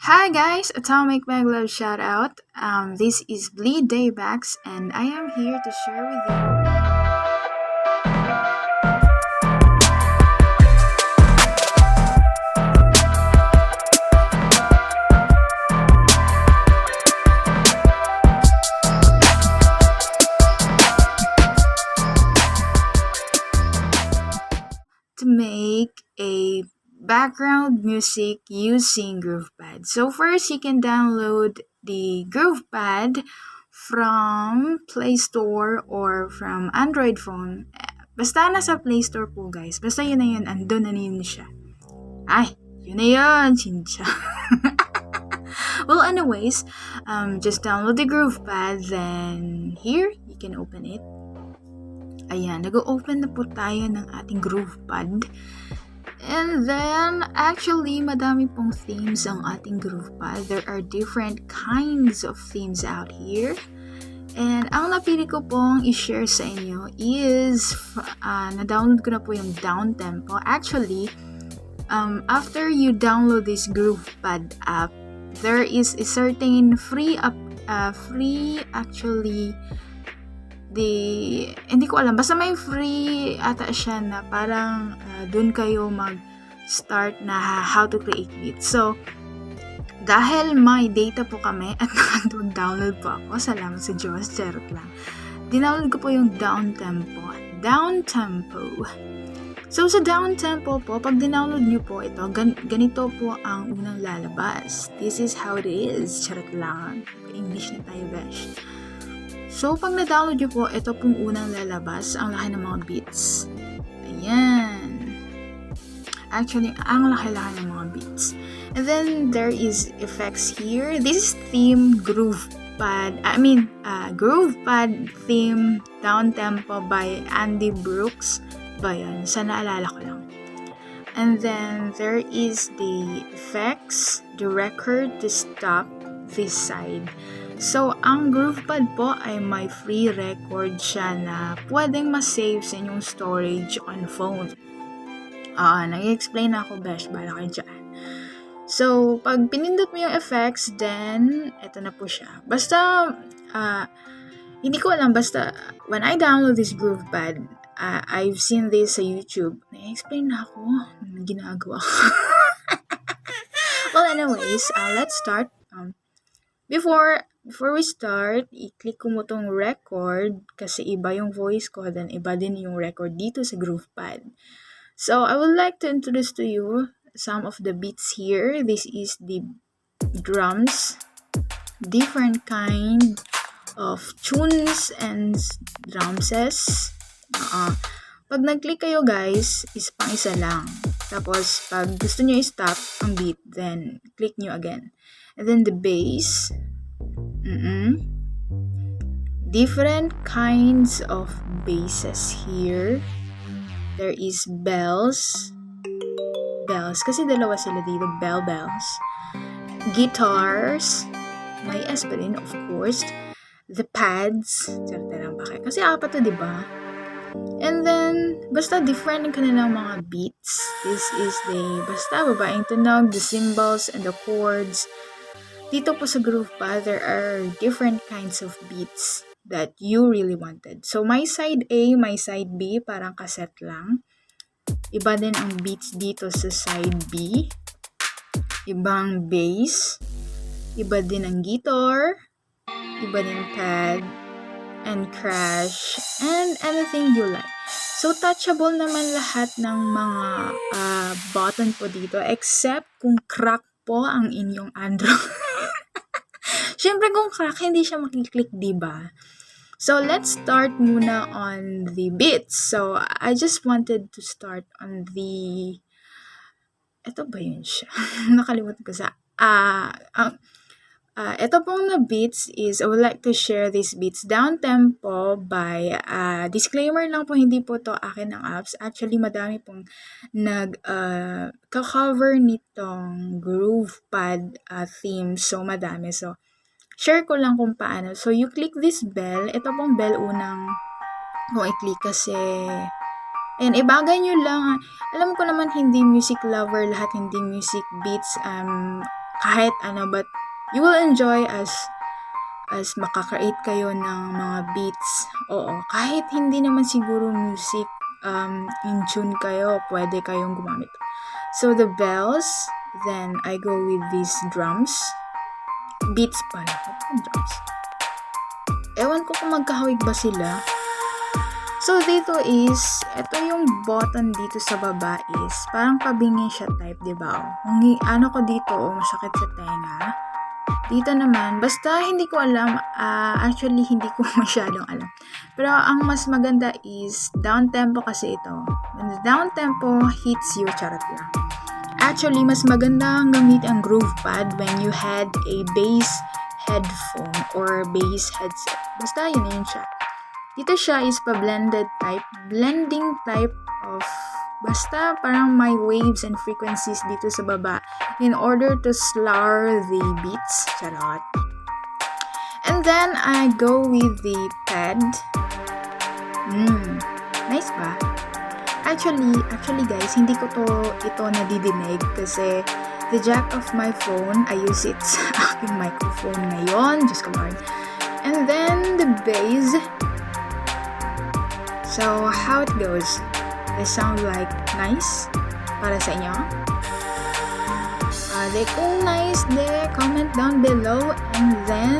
Hi guys, Atomic Mag Love shout out. This is BLii DAEbaks and I am here to share with you to make a background music using Groovepad. So first, you can download the Groovepad from Play Store or from Android phone. Basta nasa Play Store po guys. Basta yun na yun, andun na yun siya. Ay, yun na yun, chincha. Well, anyways, just download the Groovepad, then here, you can open it. Ayan, nag-open na po tayo ng ating Groovepad. And then, actually, madami pong themes ang ating Groovepad. There are different kinds of themes out here. And ang napili ko pong i-share sa inyo is, na-download ko na po yung down tempo. Actually, after you download this Groovepad app, there is a certain hindi ko alam, basta may free ata siya na parang dun kayo mag-start na how to create beats. So, dahil may data po kami at nakapag-download po ako, salamat sa Diyos, charot lang. Dinownload ko po yung down tempo. So, sa down tempo po, pag dinownload nyo po ito, ganito po ang unang lalabas. This is how it is, charot lang. English na tayo, besh. So, pag na-download nyo po, ito pong unang lalabas, ang laki ng mga beats. Ayan. Actually, ang laki-laki ng mga beats. And then, there is effects here. This is theme Groovepad. Groovepad theme down-tempo by Andy Brooks. Ba yan? Sa naalala ko lang. And then, there is the effects, the record to stop this side. So, ang Groovepad po ay may free record siya na pwedeng ma-save sa inyong storage on phone. Nag-explain na ako, besh, bala kayo dyan. So, pag pinindot mo yung effects, then, eto na po siya. Basta, hindi ko alam, basta, when I download this Groovepad, I've seen this sa YouTube. Nag-explain na ako, ginagawa ko. Well, anyways, let's start. Before we start, i-click ko mo tong record kasi iba yung voice ko, then iba din yung record dito sa Groovepad. So, I would like to introduce to you some of the beats here. This is the drums, different kind of tunes and drumses. Pag nag-click kayo guys, is pang isa lang. Tapos, pag gusto nyo i-stop ang beat, then click nyo again. And then the bass. Different kinds of basses here. There is bells. Bells. Kasi dalawa sila dito. Bells. Guitars. May S pa rin, of course. The pads. Kasi apat to, diba? And then, basta different yung kanilang mga beats. This is basta babaeng tunog, the cymbals and the chords. Dito po sa Groovepad, there are different kinds of beats that you really wanted. So, my side A, my side B, parang cassette lang. Iba din ang beats dito sa side B. Ibang bass. Iba din ang guitar. Iba din pad. And crash. And anything you like. So, touchable naman lahat ng mga button po dito. Except kung crack po ang inyong Android. Siyempre kung crack, hindi siya makiklik, diba? So, let's start muna on the beats. So, I just wanted to start on the... Ito ba yun siya? Nakalimutan ko sa... ito pong na beats is, I would like to share these beats down tempo by, disclaimer lang po, hindi po to akin ng apps. Actually, madami pong nag-cover nitong Groovepad theme. So, madami. So, share ko lang kung paano. So, you click this bell. Ito pong bell unang kung i-click kasi ayan, ibagay nyo lang. Alam ko naman hindi music lover, lahat hindi music beats kahit ano, but you will enjoy as makaka-create kayo ng mga beats. Oo, kahit hindi naman siguro music in tune kayo, pwede kayong gumamit. So the bells, then I go with these drums. Beats pala. Drums. Ewan ko kung magkahawig ba sila. So dito is, ito yung button dito sa baba is, parang pabingi siya type, diba? Kung ano ko dito, masakit sa tenga. Dito naman, basta hindi ko alam, actually hindi ko masyadong alam. Pero ang mas maganda is down tempo kasi ito. When the down tempo hits you, charot lang. Actually, mas maganda ang gamit ang Groovepad when you had a bass headphone or bass headset. Basta yun siya. Dito siya is blending type of, basta parang may waves and frequencies dito sa baba in order to slur the beats. Charot. And then, I go with the pad. Nice ba? Actually guys, hindi ko ito nadidinig kasi the jack of my phone, I use it sa aking microphone ngayon. Diyos ko Lord. And then, the bass. So, how it goes? They sound like nice para sa inyo? Kung nice, comment down below, and then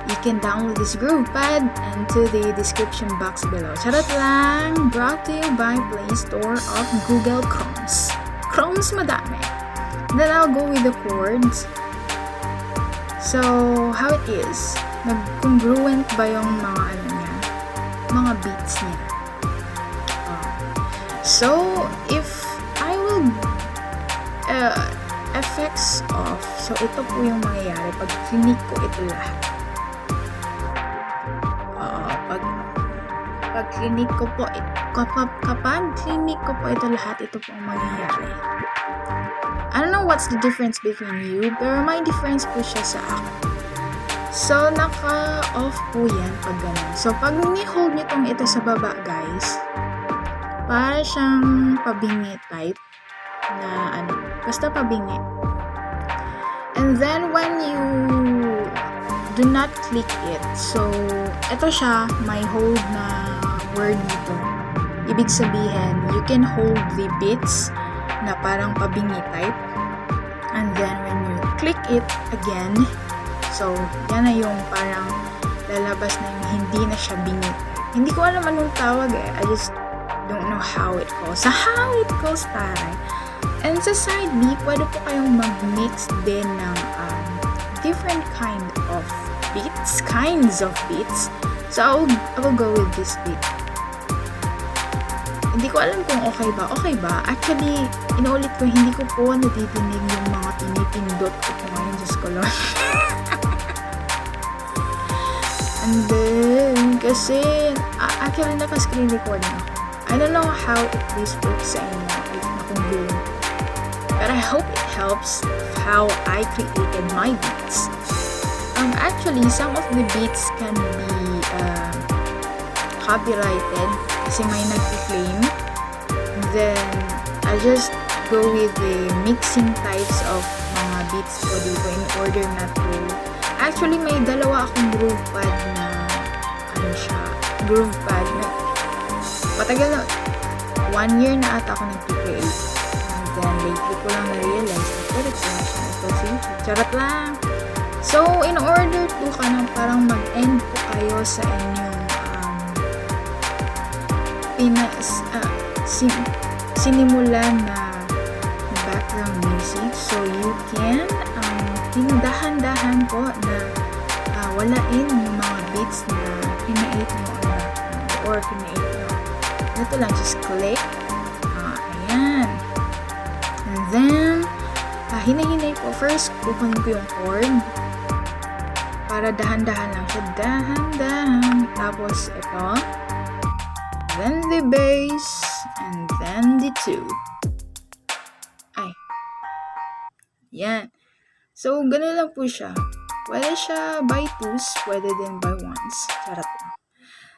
you can download this Groovepad into the description box below. Charot lang! Brought to you by Play Store of Google Chromes. Chromes madami. Then I'll go with the chords. So, how it is? Nag-congruent ba yung mga niya? Mga beats niya? So, if I will effects off, so ito po yung mangyayari pag clinic ko ito lahat. Pag clinic ko po, kapag clinic ko po ito lahat, ito po ang mangyayari. I don't know what's the difference between you, pero may difference po siya sa akin. So, naka-off po yan pag ganun. So, pag ni-hold nyo tong ito sa baba, guys, para siyang pabingi type na basta pabingi. And then when you do not click it, so ito siya, may hold na word dito. Ibig sabihin, you can hold the beats na parang pabingi type. And then when you click it again, so yan na yung parang lalabas na yung hindi na siya bingi. Hindi ko alam anong tawag I just don't know how it goes. So, how it goes, taray. And sa side B, pwede po kayong mag-mix din ng different kinds of beats. So, I will go with this beat. Hindi ko alam kung okay ba. Actually, inuulit ko, hindi ko po nadidinig yung mga pinipindot ko po ngayon. Diyos ko Lord. And then, kasi, actually, naka-screen recording ako. I don't know how this works sa inyo if nakongruent. But I hope it helps how I created my beats. Actually, some of the beats can be copyrighted kasi may nag-claim. Then, I just go with the mixing types of mga beats ko dito in order not to... Actually, may dalawa akong Groovepad na Groovepad na matagal na, 1 year na ata ako nag-create. And then, lately ko lang na-realize na pwede ko na siya ito. Charot lang! So, in order to parang mag-end po kayo sa inyong sinimulan na background music. So, you can dahan-dahan po na walain yung mga beats na create nyo or create nyo. Ito lang, just click. Ayan. And then, hinay-hinay po. First, kukunin ko yung chord. Para dahan-dahan lang siya. Dahan-dahan. Tapos, ito. Then the bass. And then the 2. Ay. Yan. So, ganun lang po siya. Pwede siya by 2s. Pwede din by 1s. Charot lang.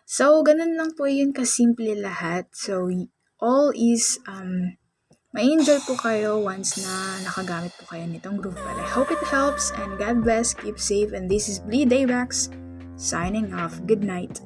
So, ganun lang po yun kasimple lahat. So, all is May-enjoy po kayo once na nakagamit po kayo nitong Groovepad. I hope it helps and God bless, keep safe, and this is BLii DAEbaks signing off. Good night.